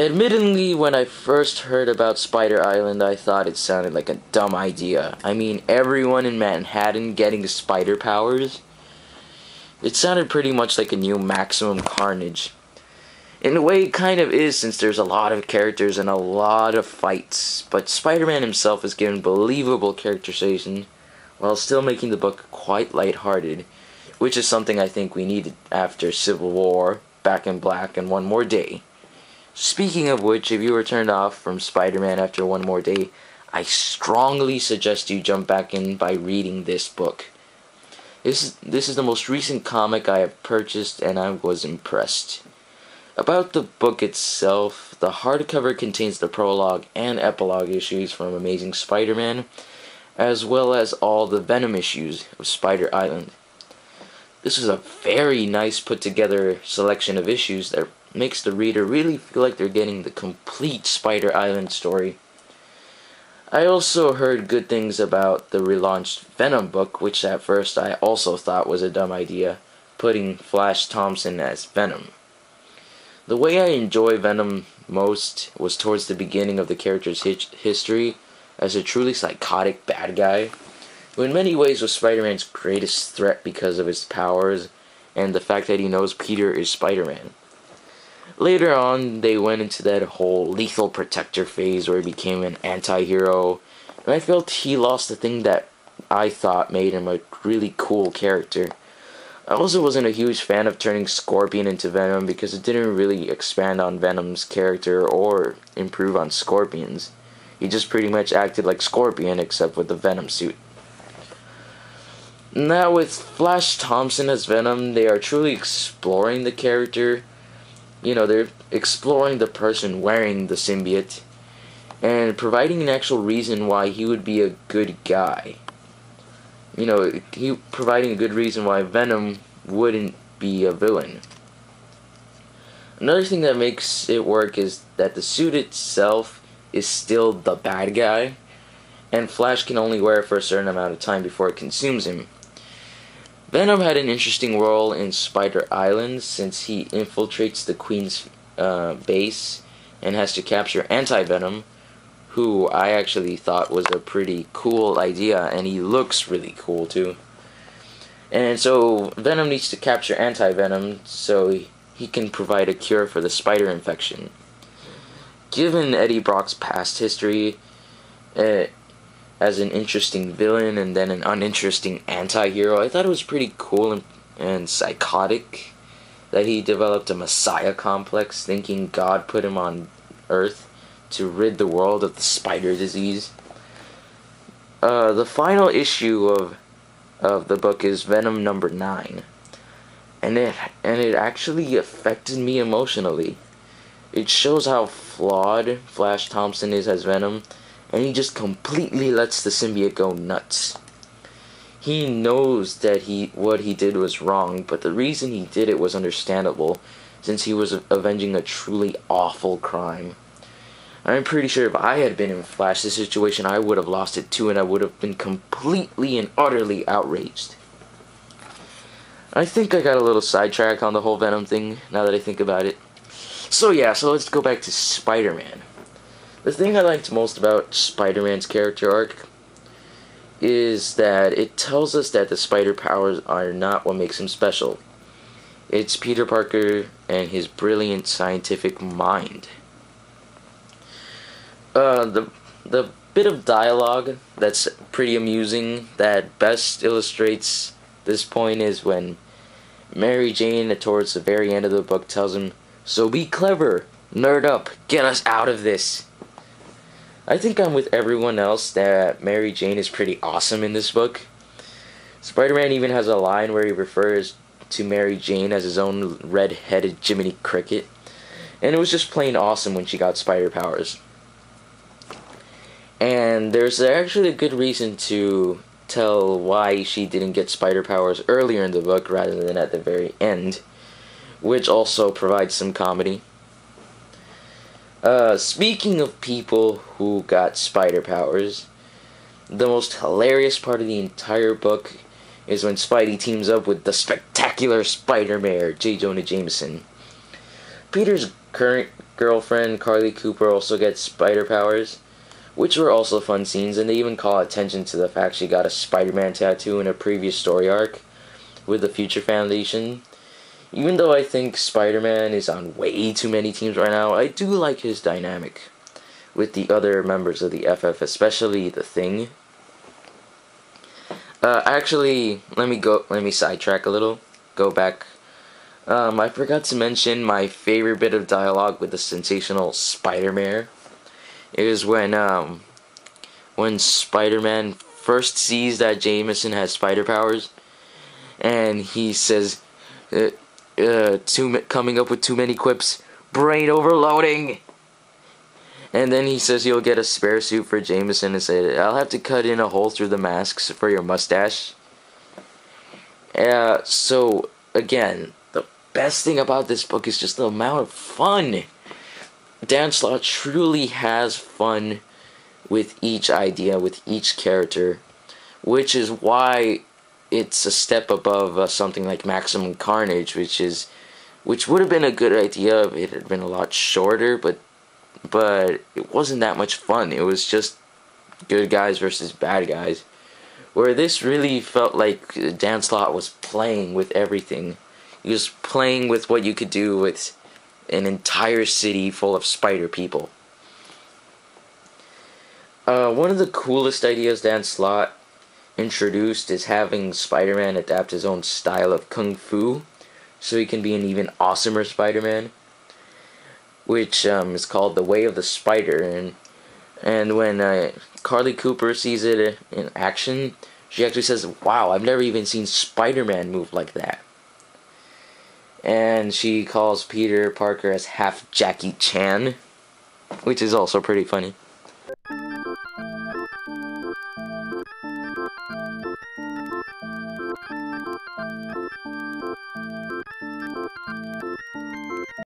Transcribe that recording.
Admittedly, when I first heard about Spider Island, I thought it sounded like a dumb idea. I mean, everyone in Manhattan getting spider powers? It sounded pretty much like a new Maximum Carnage. In a way, it kind of is, since there's a lot of characters and a lot of fights, but Spider-Man himself is given believable characterization, while still making the book quite lighthearted, which is something I think we needed after Civil War, Back in Black, and One More Day. Speaking of which, if you were turned off from Spider-Man after One More Day, I strongly suggest you jump back in by reading this book. This is the most recent comic I have purchased, and I was impressed. About the book itself, the hardcover contains the prologue and epilogue issues from Amazing Spider-Man, as well as all the Venom issues of Spider Island. This is a very nice put-together selection of issues that makes the reader really feel like they're getting the complete Spider Island story. I also heard good things about the relaunched Venom book, which at first I also thought was a dumb idea, putting Flash Thompson as Venom. The way I enjoy Venom most was towards the beginning of the character's history as a truly psychotic bad guy, who in many ways was Spider-Man's greatest threat because of his powers and the fact that he knows Peter is Spider-Man. Later on, they went into that whole lethal protector phase where he became an anti-hero, and I felt he lost the thing that I thought made him a really cool character. I also wasn't a huge fan of turning Scorpion into Venom because it didn't really expand on Venom's character or improve on Scorpion's. He just pretty much acted like Scorpion except with the Venom suit. Now with Flash Thompson as Venom, they are truly exploring the character. You know, they're exploring the person wearing the symbiote and providing an actual reason why he would be a good guy. You know, he providing a good reason why Venom wouldn't be a villain. Another thing that makes it work is that the suit itself is still the bad guy, and Flash can only wear it for a certain amount of time before it consumes him. Venom had an interesting role in Spider Island since he infiltrates the Queen's base and has to capture Anti-Venom, who I actually thought was a pretty cool idea, and he looks really cool too. And so Venom needs to capture Anti-Venom so he can provide a cure for the spider infection. Given Eddie Brock's past history as an interesting villain and then an uninteresting anti-hero, I thought it was pretty cool and psychotic that he developed a messiah complex, thinking God put him on Earth to rid the world of the spider disease. The final issue of the book is Venom number 9, and it actually affected me emotionally. It shows how flawed Flash Thompson is as Venom, and he just completely lets the symbiote go nuts. He knows that what he did was wrong, but the reason he did it was understandable, since he was avenging a truly awful crime. I'm pretty sure if I had been in Flash's situation, I would have lost it too, and I would have been completely and utterly outraged. I think I got a little sidetracked on the whole Venom thing, now that I think about it. So let's go back to Spider-Man. The thing I liked most about Spider-Man's character arc is that it tells us that the spider powers are not what makes him special. It's Peter Parker and his brilliant scientific mind. The bit of dialogue that's pretty amusing that best illustrates this point is when Mary Jane, towards the very end of the book, tells him, "So be clever, nerd up, get us out of this." I think I'm with everyone else that Mary Jane is pretty awesome in this book. Spider-Man even has a line where he refers to Mary Jane as his own red-headed Jiminy Cricket, and it was just plain awesome when she got spider powers. And there's actually a good reason to tell why she didn't get spider powers earlier in the book rather than at the very end, which also provides some comedy. Speaking of people who got spider powers, the most hilarious part of the entire book is when Spidey teams up with the spectacular Spider-Mare, J. Jonah Jameson. Peter's girlfriend, Carly Cooper, also gets spider powers, which were also fun scenes, and they even call attention to the fact she got a Spider-Man tattoo in a previous story arc with the Future Foundation. Even though I think Spider-Man is on way too many teams right now, I do like his dynamic with the other members of the FF, especially the Thing. Actually, let me sidetrack a little. Go back. I forgot to mention my favorite bit of dialogue with the sensational Spider-Man. It was when Spider-Man first sees that Jameson has spider powers, and he says, coming up with too many quips, brain overloading. And then he says he'll get a spare suit for Jameson and said, I'll have to cut in a hole through the masks for your mustache. So, again, the best thing about this book is just the amount of fun. Dan Slott truly has fun with each idea, with each character, which is why it's a step above something like Maximum Carnage, which would have been a good idea if it had been a lot shorter, but it wasn't that much fun. It was just good guys versus bad guys. Where this really felt like Dan Slott was playing with everything. He was playing with what you could do with an entire city full of spider people. One of the coolest ideas Dan Slott introduced is having Spider-Man adapt his own style of Kung Fu, so he can be an even awesomer Spider-Man, which is called the Way of the Spider, and when Carly Cooper sees it in action, she actually says, wow, I've never even seen Spider-Man move like that. And she calls Peter Parker as half Jackie Chan, which is also pretty funny.